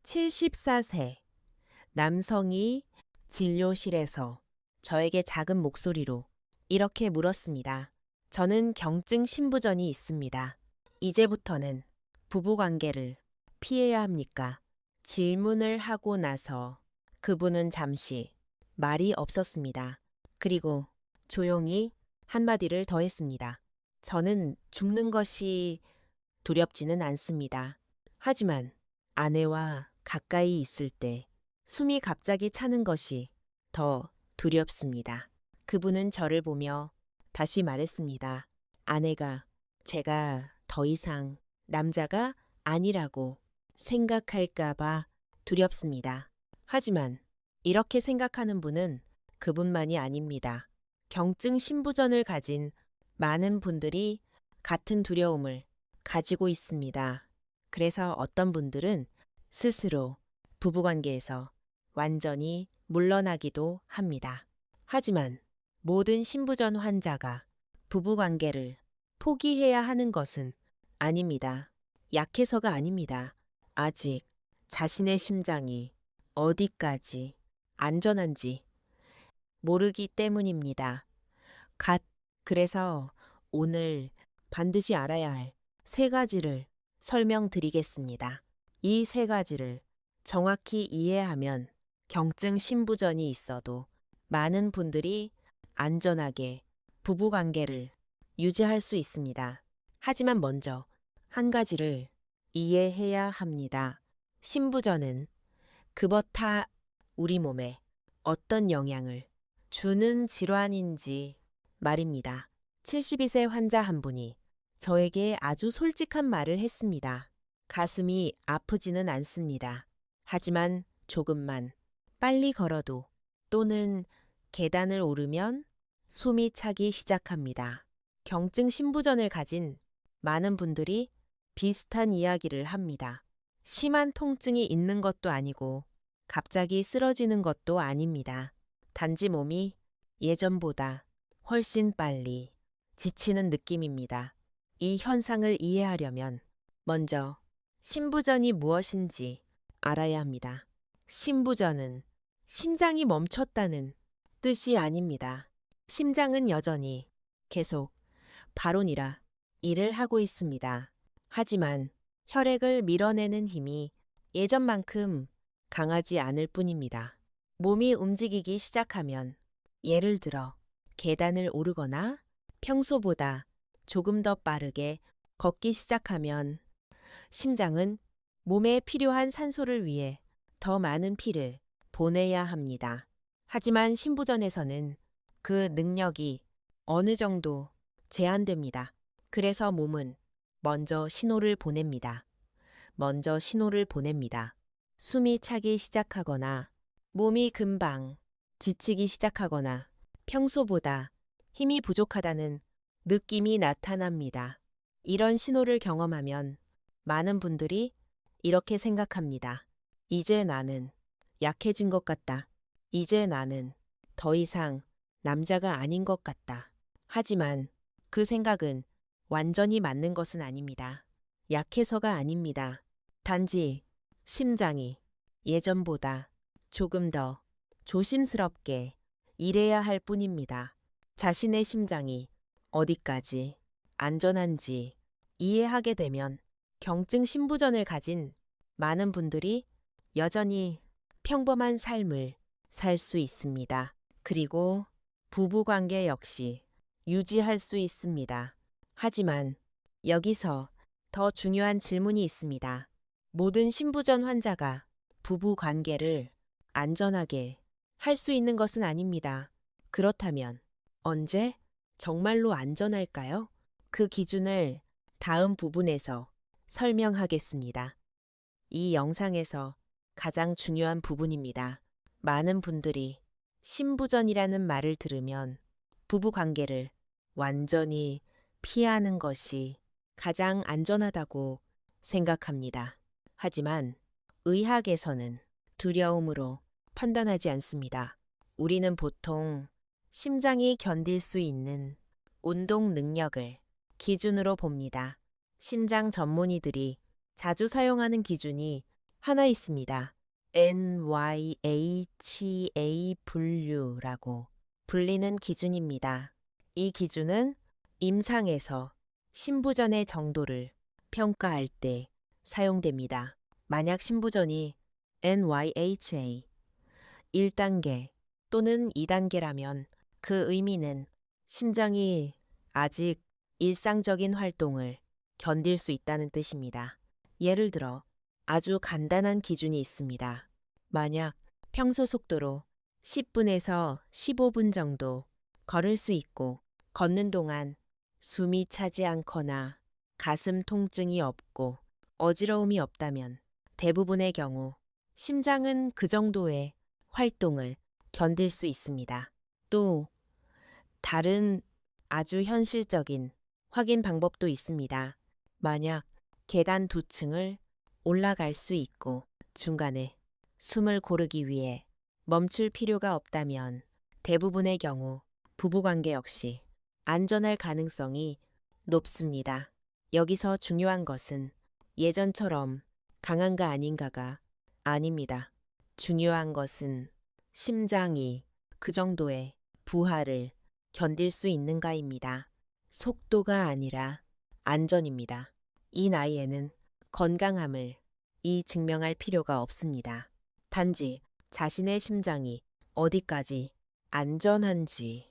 74세 남성이 진료실에서 저에게 작은 목소리로 이렇게 물었습니다. 저는 경증 신부전이 있습니다. 이제부터는 부부관계를 피해야 합니까? 질문을 하고 나서 그분은 잠시 말이 없었습니다. 그리고 조용히 한마디를 더 했습니다. 저는 죽는 것이 두렵지는 않습니다. 하지만 아내와 가까이 있을 때 숨이 갑자기 차는 것이 더 두렵습니다. 그분은 저를 보며 다시 말했습니다. 아내가 제가 더 이상 남자가 아니라고 생각할까봐 두렵습니다. 하지만 이렇게 생각하는 분은 그분만이 아닙니다. 경증 신부전을 가진 많은 분들이 같은 두려움을 가지고 있습니다. 그래서 어떤 분들은 스스로 부부관계에서 완전히 물러나기도 합니다. 하지만 모든 신부전 환자가 부부관계를 포기해야 하는 것은 아닙니다. 약해서가 아닙니다. 아직 자신의 심장이 어디까지 안전한지 모르기 때문입니다. 그래서 오늘 반드시 알아야 할 3가지를 설명드리겠습니다. 이 3가지를 정확히 이해하면 경증 신부전이 있어도 많은 분들이 안전하게 부부관계를 유지할 수 있습니다. 하지만 먼저 한 가지를 이해해야 합니다. 신부전은 그렇다 우리 몸에 어떤 영향을 주는 질환인지 말입니다. 72세 환자 한 분이 저에게 아주 솔직한 말을 했습니다. 가슴이 아프지는 않습니다. 하지만 조금만 빨리 걸어도 또는 계단을 오르면 숨이 차기 시작합니다. 경증 신부전을 가진 많은 분들이 비슷한 이야기를 합니다. 심한 통증이 있는 것도 아니고 갑자기 쓰러지는 것도 아닙니다. 단지 몸이 예전보다 훨씬 빨리 지치는 느낌입니다. 이 현상을 이해하려면 먼저 신부전이 무엇인지 알아야 합니다. 신부전은 심장이 멈췄다는 뜻이 아닙니다. 심장은 여전히 계속 발혼이라 일을 하고 있습니다. 하지만 혈액을 밀어내는 힘이 예전만큼 강하지 않을 뿐입니다. 몸이 움직이기 시작하면 예를 들어 계단을 오르거나 평소보다 조금 더 빠르게 걷기 시작하면 심장은 몸에 필요한 산소를 위해 더 많은 피를 보내야 합니다. 하지만 신부전에서는 그 능력이 어느 정도 제한됩니다. 그래서 몸은 먼저 신호를 보냅니다. 숨이 차기 시작하거나 몸이 금방 지치기 시작하거나 평소보다 힘이 부족하다는 느낌이 나타납니다. 이런 신호를 경험하면 많은 분들이 이렇게 생각합니다. 이제 나는 약해진 것 같다. 이제 나는 더 이상 남자가 아닌 것 같다. 하지만 그 생각은 완전히 맞는 것은 아닙니다. 약해서가 아닙니다. 단지 심장이 예전보다 조금 더 조심스럽게 일해야 할 뿐입니다. 자신의 심장이 어디까지 안전한지 이해하게 되면 경증 신부전을 가진 많은 분들이 여전히 평범한 삶을 살 수 있습니다. 그리고 부부관계 역시 유지할 수 있습니다. 하지만 여기서 더 중요한 질문이 있습니다. 모든 신부전 환자가 부부관계를 안전하게 할 수 있는 것은 아닙니다. 그렇다면 언제 정말로 안전할까요? 그 기준을 다음 부분에서 설명하겠습니다. 이 영상에서 가장 중요한 부분입니다. 많은 분들이 신부전이라는 말을 들으면 부부관계를 완전히 피하는 것이 가장 안전하다고 생각합니다. 하지만 의학에서는 두려움으로 판단하지 않습니다. 우리는 보통 심장이 견딜 수 있는 운동 능력을 기준으로 봅니다. 심장 전문의들이 자주 사용하는 기준이 하나 있습니다. NYHAW라고 불리는 기준입니다. 이 기준은 임상에서 신부전의 정도를 평가할 때 사용됩니다. 만약 신부전이 NYHA 1단계 또는 2단계라면 그 의미는 심장이 아직 일상적인 활동을 견딜 수 있다는 뜻입니다. 예를 들어 아주 간단한 기준이 있습니다. 만약 평소 속도로 10분에서 15분 정도 걸을 수 있고 걷는 동안 숨이 차지 않거나 가슴 통증이 없고 어지러움이 없다면 대부분의 경우 심장은 그 정도의 활동을 견딜 수 있습니다. 또 다른 아주 현실적인 확인 방법도 있습니다. 만약 계단 2층을 올라갈 수 있고 중간에 숨을 고르기 위해 멈출 필요가 없다면 대부분의 경우 부부관계 역시 안전할 가능성이 높습니다. 여기서 중요한 것은 예전처럼 강한가 아닌가가 아닙니다. 중요한 것은 심장이 그 정도의 부하를 견딜 수 있는가입니다. 속도가 아니라 안전입니다. 이 나이에는 건강함을 증명할 필요가 없습니다. 단지 자신의 심장이 어디까지 안전한지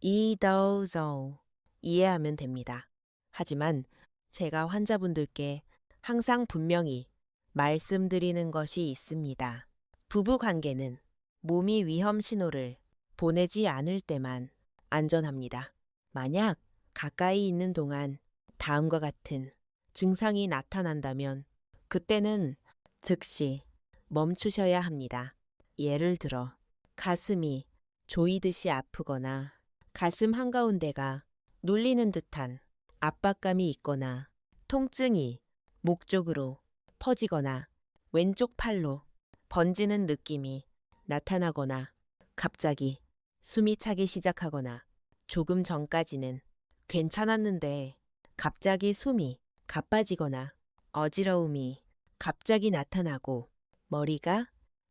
이더저 이해하면 됩니다. 하지만 제가 환자분들께 항상 분명히 말씀드리는 것이 있습니다. 부부 관계는 몸이 위험 신호를 보내지 않을 때만 안전합니다. 만약 가까이 있는 동안 다음과 같은 증상이 나타난다면 그때는 즉시 멈추셔야 합니다. 예를 들어 가슴이 조이듯이 아프거나 가슴 한가운데가 눌리는 듯한 압박감이 있거나 통증이 목 쪽으로 퍼지거나 왼쪽 팔로 번지는 느낌이 나타나거나 갑자기 숨이 차기 시작하거나 조금 전까지는 괜찮았는데 갑자기 숨이 가빠지거나 어지러움이 갑자기 나타나고 머리가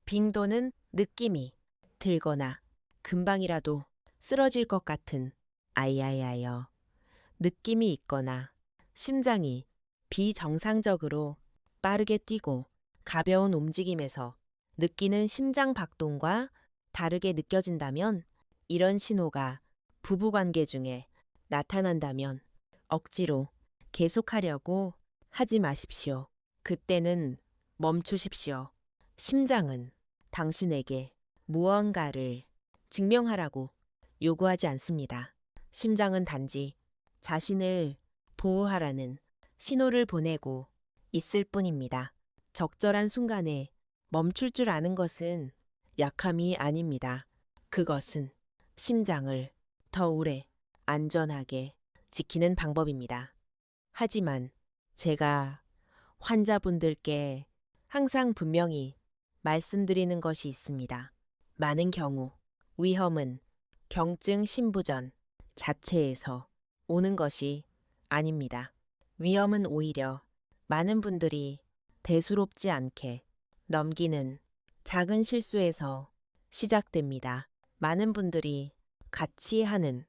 빙 도는 느낌이 들거나 금방이라도 쓰러질 것 같은 아이아이아이어 느낌이 있거나 심장이 비정상적으로 빠르게 뛰고 가벼운 움직임에서 느끼는 심장 박동과 다르게 느껴진다면 이런 신호가 부부관계 중에 나타난다면 억지로 계속하려고 하지 마십시오. 그때는 멈추십시오. 심장은 당신에게 무언가를 증명하라고 요구하지 않습니다. 심장은 단지 자신을 보호하라는 신호를 보내고 있을 뿐입니다. 적절한 순간에 멈출 줄 아는 것은 약함이 아닙니다. 그것은 심장을 더 오래 안전하게 지키는 방법입니다. 하지만 제가 환자분들께 항상 분명히 말씀드리는 것이 있습니다. 많은 경우 위험은 경증 신부전 자체에서 오는 것이 아닙니다. 위험은 오히려 많은 분들이 대수롭지 않게 넘기는 작은 실수에서 시작됩니다. 많은 분들이 같이 하는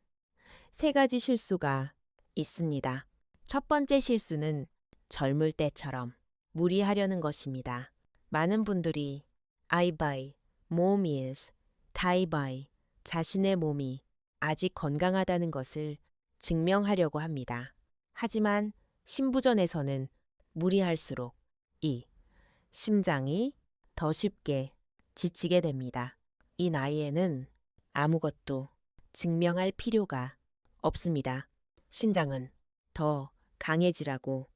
3가지 실수가 있습니다. 첫 번째 실수는 젊을 때처럼 무리하려는 것입니다. 많은 분들이 I by, 몸 is, die by, 자신의 몸이 아직 건강하다는 것을 증명하려고 합니다. 하지만 신부전에서는 무리할수록 이 심장이 더 쉽게 지치게 됩니다. 이 나이에는 아무것도 증명할 필요가 없습니다. 심장은 더 강해지라고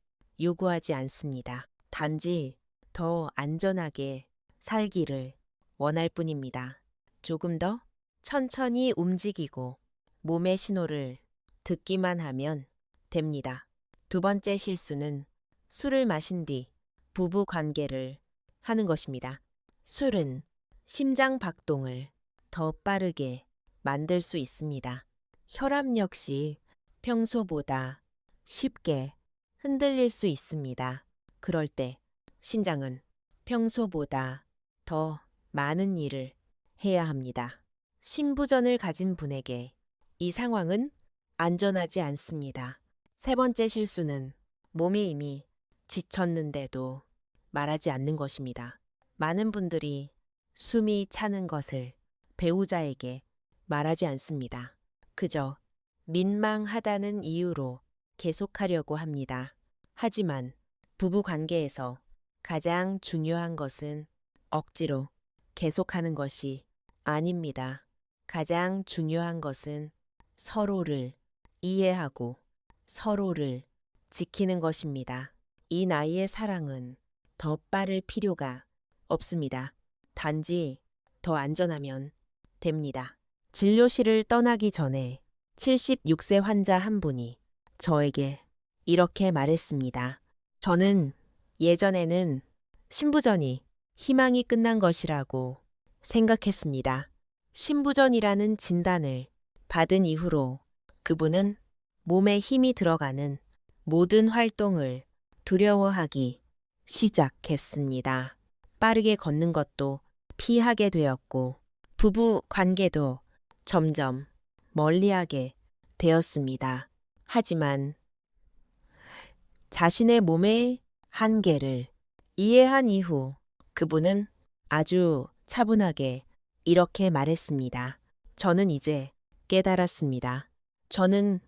요구하지 않습니다. 단지 더 안전하게 살기를 원할 뿐입니다. 조금 더 천천히 움직이고 몸의 신호를 듣기만 하면 됩니다. 두 번째 실수는 술을 마신 뒤 부부 관계를 하는 것입니다. 술은 심장 박동을 더 빠르게 만들 수 있습니다. 혈압 역시 평소보다 쉽게 흔들릴 수 있습니다. 그럴 때 심장은 평소보다 더 많은 일을 해야 합니다. 신부전을 가진 분에게 이 상황은 안전하지 않습니다. 세 번째 실수는 몸이 이미 지쳤는데도 말하지 않는 것입니다. 많은 분들이 숨이 차는 것을 배우자에게 말하지 않습니다. 그저 민망하다는 이유로 계속하려고 합니다. 하지만 부부 관계에서 가장 중요한 것은 억지로 계속하는 것이 아닙니다. 가장 중요한 것은 서로를 이해하고 서로를 지키는 것입니다. 이 나이의 사랑은 더 빠를 필요가 없습니다. 단지 더 안전하면 됩니다. 진료실을 떠나기 전에 76세 환자 한 분이 저에게 이렇게 말했습니다. 저는 예전에는 신부전이 희망이 끝난 것이라고 생각했습니다. 신부전이라는 진단을 받은 이후로 그분은 몸에 힘이 들어가는 모든 활동을 두려워하기 시작했습니다. 빠르게 걷는 것도 피하게 되었고 부부 관계도 점점 멀리하게 되었습니다. 하지만 자신의 몸의 한계를 이해한 이후 그분은 아주 차분하게 이렇게 말했습니다. 저는 이제 깨달았습니다. 저는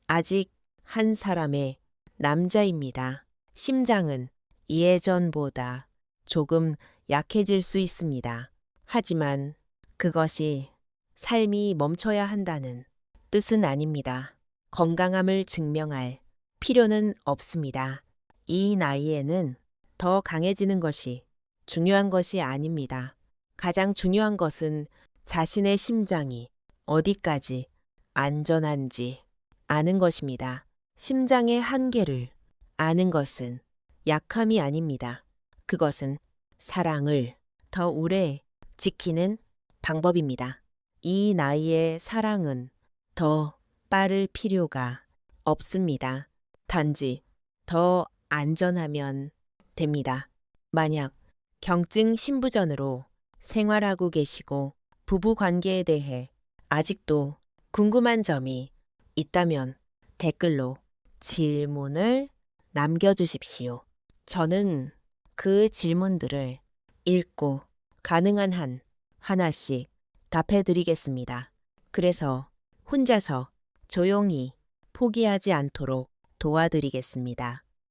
아직 한 사람의 남자입니다. 심장은 예전보다 조금 약해질 수 있습니다. 하지만 그것이 삶이 멈춰야 한다는 뜻은 아닙니다. 건강함을 증명할 필요는 없습니다. 이 나이에는 더 강해지는 것이 중요한 것이 아닙니다. 가장 중요한 것은 자신의 심장이 어디까지 안전한지 아는 것입니다. 심장의 한계를 아는 것은 약함이 아닙니다. 그것은 사랑을 더 오래 지키는 방법입니다. 이 나이의 사랑은 더 빠를 필요가 없습니다. 단지 더 안전하면 됩니다. 만약 경증 신부전으로 생활하고 계시고 부부 관계에 대해 아직도 궁금한 점이 있다면 댓글로 질문을 남겨주십시오. 저는 그 질문들을 읽고 가능한 한 하나씩 답해드리겠습니다. 그래서 혼자서 조용히 포기하지 않도록 도와드리겠습니다.